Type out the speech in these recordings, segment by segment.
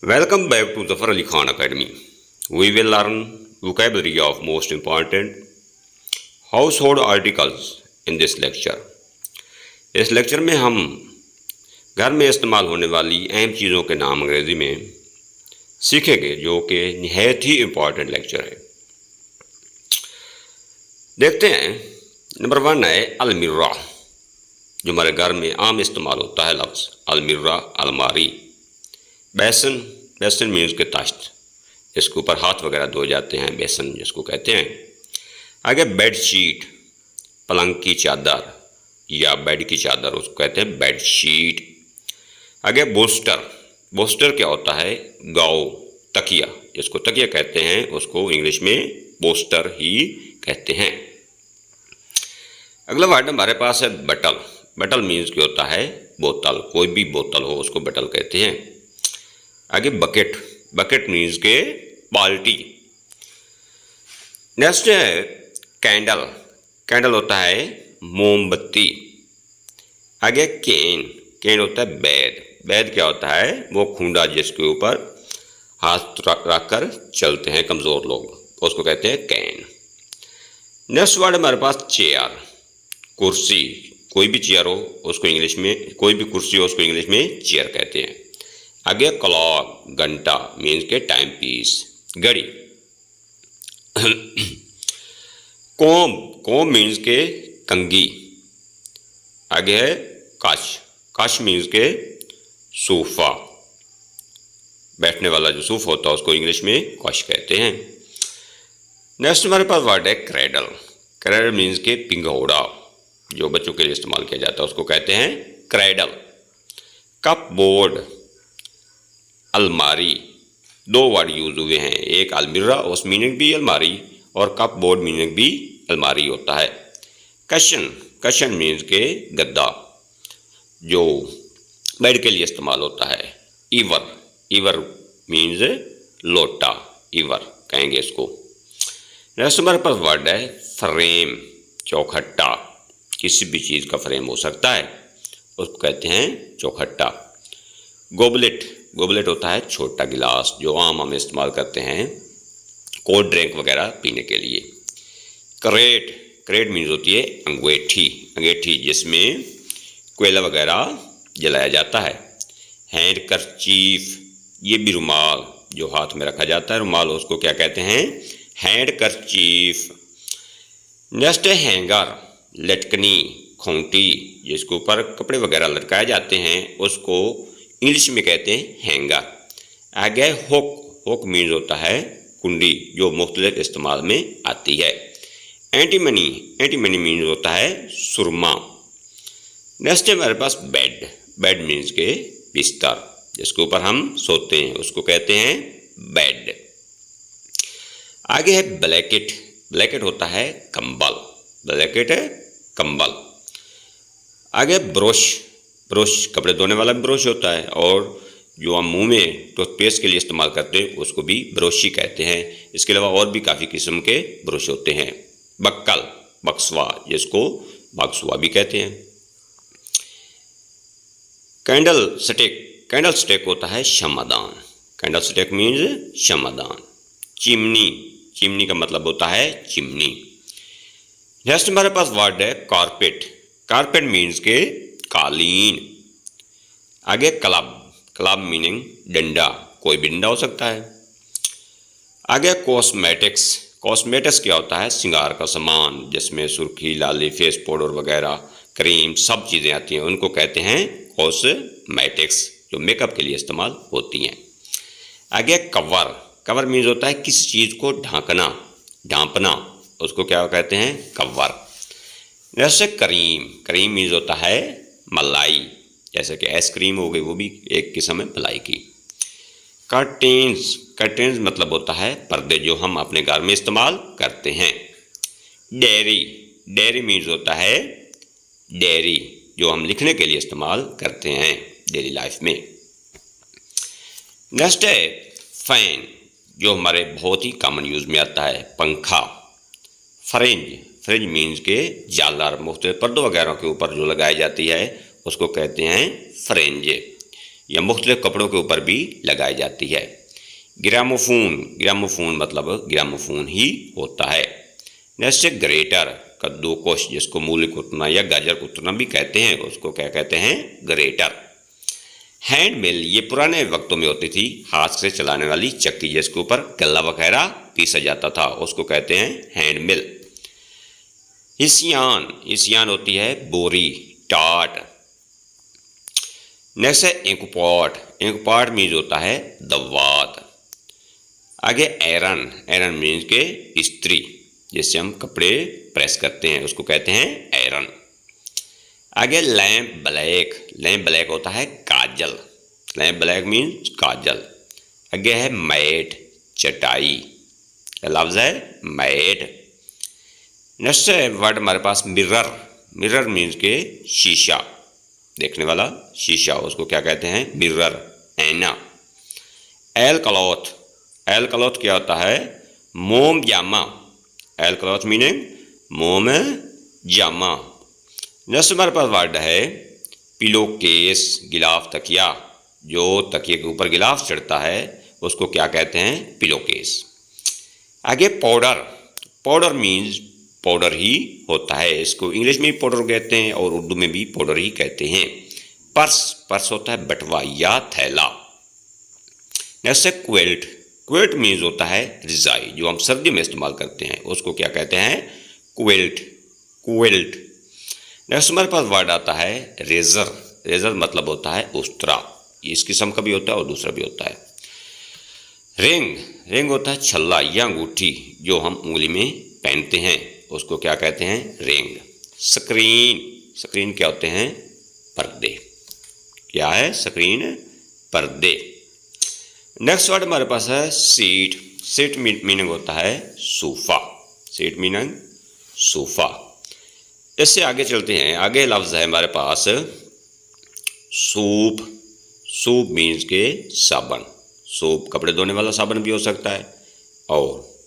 Welcome back to Zafar Ali Khan Academy. We will learn vocabulary of most important household articles in this lecture. इस lecture में हम घर में इस्तेमाल होने वाली अहम चीज़ों के नाम अंग्रेज़ी में सीखेंगे, जो कि निहायत ही इम्पॉर्टेंट लेक्चर है। देखते हैं, नंबर 1 है अलमीरा, जो हमारे घर में आम इस्तेमाल होता है लफ्ज़ अलमीरा, अलमारी। बेसन, बेसन मीन्स के तश्त, इसके ऊपर हाथ वगैरह धोए जाते हैं, बेसन जिसको कहते हैं। आगे बेड शीट, पलंग की चादर या बेड की चादर, उसको कहते हैं बेड शीट। आगे बोस्टर, बोस्टर क्या होता है? गाओ, तकिया, जिसको तकिया कहते हैं उसको इंग्लिश में बोस्टर ही कहते हैं। अगला वर्ड हमारे पास है बटल। बटल मीन्स क्या होता है? बोतल, कोई भी बोतल हो उसको बटल कहते हैं। आगे बकेट, बकेट मीन्स के बाल्टी। नेक्स्ट है कैंडल, कैंडल होता है मोमबत्ती। आगे केन, केन होता है बैद, बैद क्या होता है? वो खूंडा जिसके ऊपर हाथ रख कर चलते हैं कमज़ोर लोग, उसको कहते हैं कैन। नेक्स्ट वर्ड हमारे पास चेयर, कुर्सी, कोई भी चेयर हो उसको इंग्लिश में, कोई भी कुर्सी हो उसको इंग्लिश में चेयर कहते हैं। आगे क्लॉक, घंटा मीन्स के टाइम पीस, घड़ी। कोम, कोम मीन्स के कंघी। आगे है कश, कश मीन्स के सोफा, बैठने वाला जो सोफा होता है उसको इंग्लिश में कश कहते हैं। नेक्स्ट हमारे पास वर्ड है क्रेडल, क्रेडल मीन्स के पिंगौड़ा, जो बच्चों के लिए इस्तेमाल किया जाता है उसको कहते हैं क्रेडल। कप बोर्ड, अलमारी, दो वर्ड यूज हुए हैं, एक अलमीरा उस मीनिंग भी अलमारी, और कप बोर्ड मीनिंग भी अलमारी होता है। कशन, कशन मीन्स के गद्दा, जो बेड के लिए इस्तेमाल होता है। ईवर, ईवर मीन्स लोटा, ईवर कहेंगे इसको। नेक्स्ट हमारे पास वर्ड है फ्रेम, चौखट्टा, किसी भी चीज़ का फ्रेम हो सकता है उसको कहते हैं चौखट्टा। गोबलेट, गोबलेट होता है छोटा गिलास, जो आम हम इस्तेमाल करते हैं कोल्ड ड्रिंक वगैरह पीने के लिए। क्रेट, क्रेट मीन्स होती है अंगीठी, अंगीठी जिसमें कोयला वगैरह जलाया जाता है। हैंड करचीफ, ये भी रुमाल जो हाथ में रखा जाता है, रुमाल उसको क्या कहते हैं? हैंड करचीफ। नेक्स्ट है हैंगर, लटकनी, खूंटी, जिसके ऊपर कपड़े वगैरह लटकाए जाते हैं उसको इंग्लिश में कहते हैं हैंगर। आगे हुक, हुक मीन्स होता है कुंडी, जो मुख्तलिफ इस्तेमाल में आती है। एंटीमनी, एंटीमनी मीन्स होता है सुरमा। नेक्स्ट है हमारे पास बेड, बेड मीन्स के बिस्तर, जिसके ऊपर हम सोते हैं उसको कहते हैं बेड। आगे है ब्लैकेट, ब्लैकेट होता है कंबल, ब्लैकेट है कंबल। आगे ब्रश, ब्रश कपड़े धोने वाला भी ब्रश होता है, और जो हम मुंह में टूथपेस्ट के लिए इस्तेमाल करते हैं उसको भी ब्रश ही कहते हैं। इसके अलावा और भी काफ़ी किस्म के ब्रश होते हैं। बक्कल, बक्सवा, जिसको बक्सवा भी कहते हैं। कैंडल स्टिक, कैंडल स्टिक होता है शमादान, कैंडल स्टिक मीन्स शमादान। चिमनी, चिमनी का मतलब होता है चिमनी। नेक्स्ट हमारे पास वर्ड है कारपेट, कारपेट मीन्स के कालीन। आगे क्लब, क्लब मीनिंग डंडा, कोई भी डंडा हो सकता है। आगे कॉस्मेटिक्स, कॉस्मेटिक्स क्या होता है? श्रृंगार का सामान, जिसमें सुर्खी, लाली, फेस पाउडर वगैरह, क्रीम, सब चीज़ें आती हैं, उनको कहते हैं कॉस्मेटिक्स, जो मेकअप के लिए इस्तेमाल होती हैं। आगे कवर, कवर मीन्स होता है किसी चीज़ को ढांकना, ढांपना, उसको क्या कहते हैं? कवर। जैसे करीम, करीम मीन्स होता है मलाई, जैसे कि आइसक्रीम हो गई, वो भी एक किस्म है मलाई की। कर्टेन्स, कर्टेन्स मतलब होता है पर्दे, जो हम अपने घर में इस्तेमाल करते हैं। डेयरी, डेयरी मीन्स होता है डेयरी, जो हम लिखने के लिए इस्तेमाल करते हैं डेली लाइफ में। नेक्स्ट है फैन, जो हमारे बहुत ही कॉमन यूज में आता है, पंखा। फ्रिंज, फ्रिंज मीन्स के झालर, मुख्तलिफ पर्दों वगैरह के ऊपर जो लगाई जाती है उसको कहते हैं फ्रिंज। या मुख्तलिफ कपड़ों के ऊपर भी लगाई जाती है। ग्रामोफोन, ग्रामोफोन मतलब ग्रामोफोन ही होता है। नेक्स्ट है ग्रेटर, कद्दूकस, जिसको मूली कुटना या गाजर कुटना भी कहते हैं, उसको क्या कहते हैं, ग्रेटर। हैंड मिल, ये पुराने वक्तों में होती थी, हाथ से चलाने वाली चक्की जिसके ऊपर गल्ला वगैरह पीसा जाता था, उसको कहते हैं हैंड मिल। हिसियान, हिसियान होती है बोरी, टाट। नेक्स्ट है इंकपॉट, इंकपॉट मीन्स होता है दवात। आगे आयरन, आयरन मीन्स के इस्त्री, जिससे हम कपड़े प्रेस करते हैं, उसको कहते हैं आयरन। आगे लैम्प ब्लैक, लैम्प ब्लैक होता है काजल, लैम्प ब्लैक मीन्स काजल। आगे है मैट, चटाई, लफ्ज है मैट। नेक्स्ट वर्ड हमारे पास मिरर, मिरर मीन्स के शीशा, देखने वाला शीशा, उसको क्या कहते हैं, मिरर, ऐना। एल क्लॉथ, एल क्लॉथ क्या होता है, मोम जामा, एल क्लॉथ मीनिंग मोम जामा। नेक्स्ट हमारे पास वर्ड है पिलो केस, गिलाफ तकिया, जो तकिए के ऊपर गिलाफ चढ़ता है उसको क्या कहते हैं, पिलो केस। आगे पाउडर, पाउडर मीन्स पाउडर ही होता है, इसको इंग्लिश में भी पाउडर कहते हैं और उर्दू में भी पाउडर ही कहते हैं। पर्स, पर्स होता है बटवा या थैला। नेक्स्ट है क्विल्ट, क्विल्ट मीन्स होता है रजाई, जो हम सर्दी में इस्तेमाल करते हैं, उसको क्या कहते हैं, क्विल्ट, क्विल्ट। नेक्स्ट हमारे पास वर्ड आता है रेजर, रेजर मतलब होता है उस्तरा, इस किस्म का भी होता है और दूसरा भी होता है। रिंग, रिंग होता है छल्ला या अंगूठी, जो हम उंगली में पहनते हैं, उसको क्या कहते हैं, रिंग। स्क्रीन, स्क्रीन क्या होते हैं, पर्दे, क्या है, स्क्रीन, पर्दे। नेक्स्ट वर्ड हमारे पास है सीट, सीट मीनिंग होता है सोफा, सीट मीनिंग सोफा। इससे आगे चलते हैं, आगे लफ्ज़ है हमारे पास सूप, सूप मीन्स के साबन, सूप कपड़े धोने वाला साबन भी हो सकता है और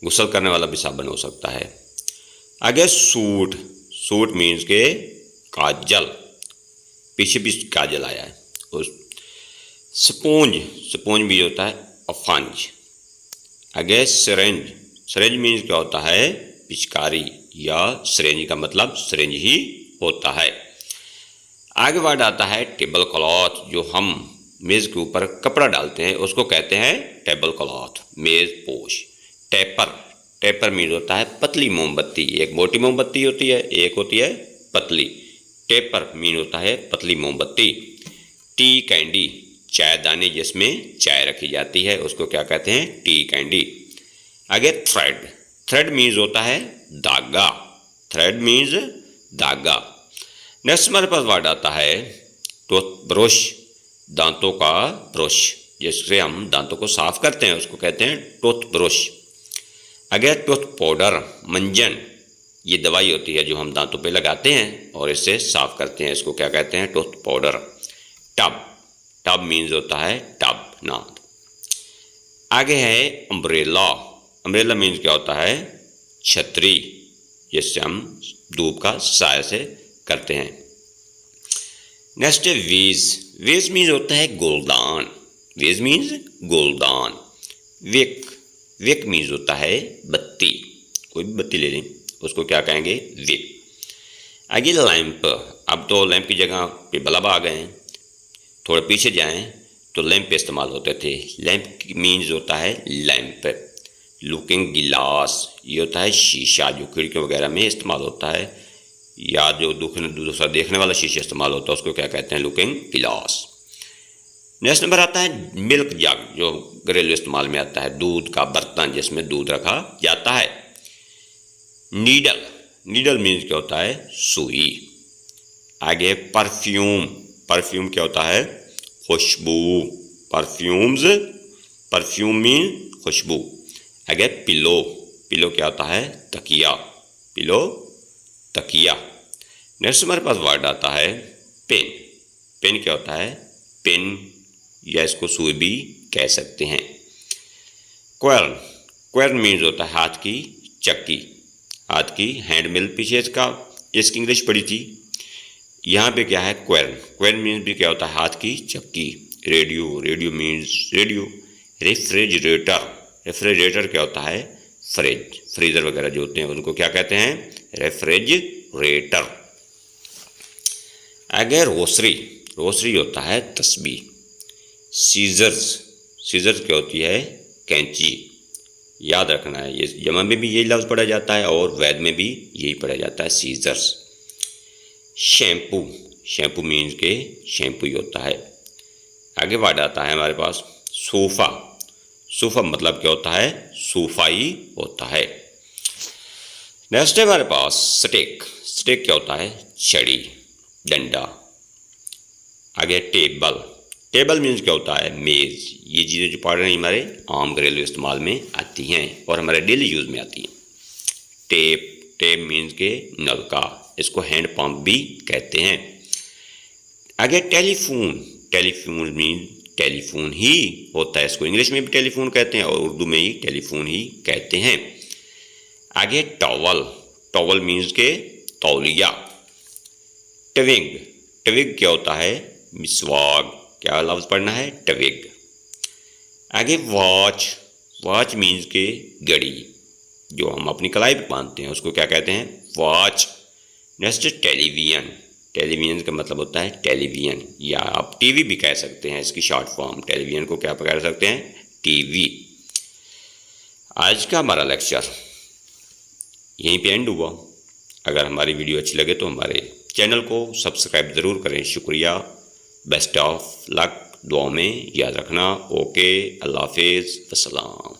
गुसल करने वाला भी साबन हो सकता है। आगे सूट, सूट मीन्स के काजल, पीछे भी काजल आया है। उस स्पोंज, स्पोंज भी होता है अफंज। आगे सिरेंज, सिरेंज मीन्स क्या होता है, पिचकारी, या सिरेंज का मतलब सिरेंज ही होता है। आगे वर्ड आता है टेबल क्लॉथ, जो हम मेज़ के ऊपर कपड़ा डालते हैं उसको कहते हैं टेबल क्लॉथ, मेज़ पोश। टेपर, टेपर मीन्स होता है पतली मोमबत्ती, एक मोटी मोमबत्ती होती है, एक होती है पतली, टेपर मीन होता है पतली मोमबत्ती। टी कैंडी, चाय दाने जिसमें चाय रखी जाती है, उसको क्या कहते हैं, टी कैंडी। आगे थ्रेड, थ्रेड मीन्स होता है धागा, थ्रेड मीन्स धागा। नेक्स्ट हमारे पास वर्ड आता है टूथब्रश, दांतों का ब्रश, जिससे हम दांतों को साफ करते हैं उसको कहते हैं टूथब्रश। आगे टूथ पाउडर, मंजन, ये दवाई होती है जो हम दांतों पे लगाते हैं और इससे साफ करते हैं, इसको क्या कहते हैं, tooth powder. Tub, tub means होता है टब, नाद। आगे है अम्ब्रेला, अम्ब्रेला मीन्स क्या होता है, छतरी, जिससे हम धूप का साया से करते हैं। नेक्स्ट है वीज, वीज मीन्स होता है गोलदान, वीज मीन्स गोलदान। विक, विक मीन्स होता है बत्ती, कोई भी बत्ती ले लें उसको क्या कहेंगे, विक। आगे लैंप, अब तो लैंप की जगह पे बल्ब आ गए हैं, थोड़े पीछे जाएं तो लैंप पे इस्तेमाल होते थे, लैंप मीन्स होता है लैंप। लुकिंग गिलास, ये होता है शीशा जो खिड़की वगैरह में इस्तेमाल होता है, या जो दूसरा देखने वाला शीशा इस्तेमाल होता है उसको क्या कहते हैं, लुकिंग गिलास। नेक्स्ट नंबर आता है मिल्क जग, जो घरेलू इस्तेमाल में आता है, दूध का बर्तन जिसमें दूध रखा जाता है। नीडल, नीडल मीन्स क्या होता है, सुई। आगे परफ्यूम, परफ्यूम क्या होता है, खुशबू, परफ्यूम्स, परफ्यूम मीन खुशबू। आगे पिलो, पिलो क्या होता है, तकिया, पिलो तकिया। नेक्स्ट हमारे पास वर्ड आता है पेन, पेन क्या होता है, पेन या इसको सुई भी कह सकते हैं। क्वेर्न, क्वेर्न मीन्स होता है हाथ की चक्की, हाथ की हैंड मिल, पीछे इसकी इंग्लिश पढ़ी थी। यहाँ पे क्या है, क्वेर्न। क्वेर्न मीन्स भी क्या होता है, हाथ की चक्की। Radio, radio means radio. Refrigerator, refrigerator क्या होता है, फ्रिज। फ्रीजर वगैरह जो होते हैं उनको क्या कहते हैं, रेफ्रिजरेटर। आगे रोसरी, रोसरी होता है तस्बीह। सीजर्स, सीजर्स क्या होती है, कैंची। याद रखना है, ये जमा में भी यही लफ्ज़ पढ़ा जाता है और वैद में भी यही पढ़ा जाता है, सीजर्स। शैम्पू, शैम्पू मीन्स के शैम्पू ही होता है। आगे वर्ड आता है हमारे पास सोफ़ा। सोफ़ा मतलब क्या होता है, सोफ़ा ही होता है। नेक्स्ट है हमारे पास स्टिक। स्टिक क्या होता है, छड़ी, डंडा। आगे टेबल। टेबल मीन्स क्या होता है, मेज़। ये चीज़ें जो पढ़ रहे हैं हमारे आम घरेलू इस्तेमाल में आती हैं और हमारे डेली यूज़ में आती हैं। टेप, टेप मीन्स के नलका, इसको हैंड पंप भी कहते हैं। आगे टेलीफोन, टेलीफोन मीन्स टेलीफोन ही होता है, इसको इंग्लिश में भी टेलीफोन कहते हैं और उर्दू में ही टेलीफोन ही कहते हैं। आगे टॉवल, टॉवल मीन्स के तौलिया। ट्विग, ट्विग क्या होता है, मिसवाक। क्या लफ्ज़ पढ़ना है, ट्विग। आगे वॉच, वॉच मीन्स के घड़ी, जो हम अपनी कलाई पे बांधते हैं उसको क्या कहते हैं, वॉच। नेक्स्ट टेलीविजन, टेलीविजन का मतलब होता है टेलीविजन, या आप टीवी भी कह सकते हैं, इसकी शॉर्ट फॉर्म। टेलीविजन को क्या कह सकते हैं, टीवी। आज का हमारा लेक्चर यहीं पे एंड हुआ। अगर हमारी वीडियो अच्छी लगे तो हमारे चैनल को सब्सक्राइब ज़रूर करें। शुक्रिया, बेस्ट ऑफ लक, दुआ में याद रखना। ओके, अल्लाह हाफिज़, अस्सलाम।